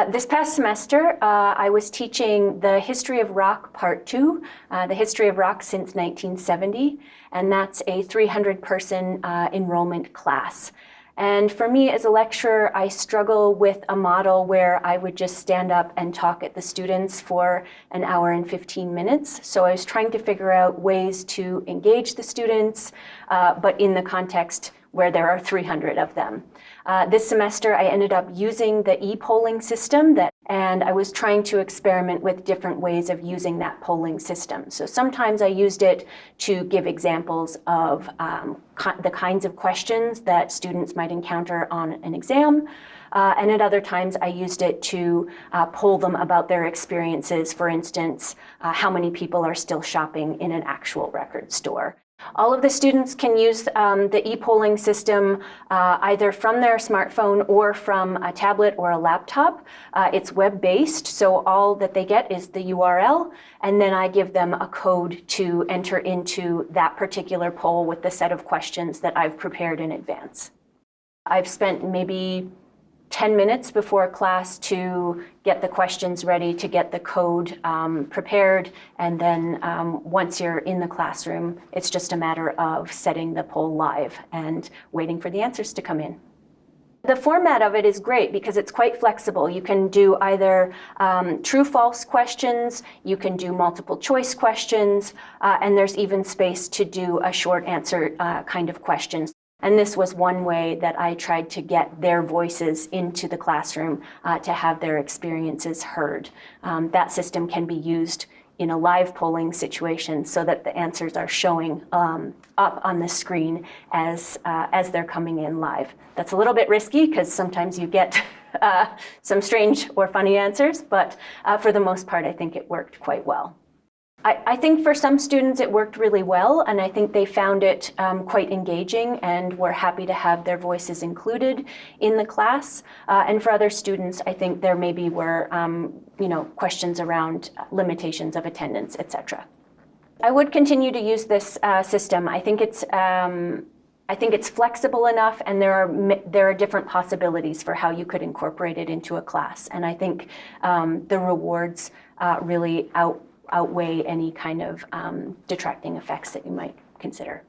This past semester, I was teaching the History of Rock Part 2, the History of Rock since 1970, and that's a 300-person enrollment class. And for me as a lecturer, I struggle with a model where I would just stand up and talk at the students for an hour and 15 minutes. So I was trying to figure out ways to engage the students, but in the context where there are 300 of them. This semester, I ended up using the e-polling system, and I was trying to experiment with different ways of using that polling system. So sometimes I used it to give examples of the kinds of questions that students might encounter on an exam. And at other times, I used it to poll them about their experiences. For instance, how many people are still shopping in an actual record store. All of the students can use the e-polling system either from their smartphone or from a tablet or a laptop. It's web-based, so all that they get is the URL, and then I give them a code to enter into that particular poll with the set of questions that I've prepared in advance. I've spent maybe 10 minutes before class to get the questions ready, to get the code prepared, and then once you're in the classroom, it's just a matter of setting the poll live and waiting for the answers to come in. The format of it is great because it's quite flexible. You can do either true-false questions, you can do multiple choice questions, and there's even space to do a short answer kind of questions. And this was one way that I tried to get their voices into the classroom to have their experiences heard. That system can be used in a live polling situation so that the answers are showing up on the screen as they're coming in live. That's a little bit risky because sometimes you get some strange or funny answers, but for the most part, I think it worked quite well. I think for some students it worked really well, and I think they found it quite engaging and were happy to have their voices included in the class. And for other students, I think there maybe were questions around limitations of attendance, etc. I would continue to use this system. I think it's flexible enough, and there are different possibilities for how you could incorporate it into a class. And I think the rewards really outweigh any kind of detracting effects that you might consider.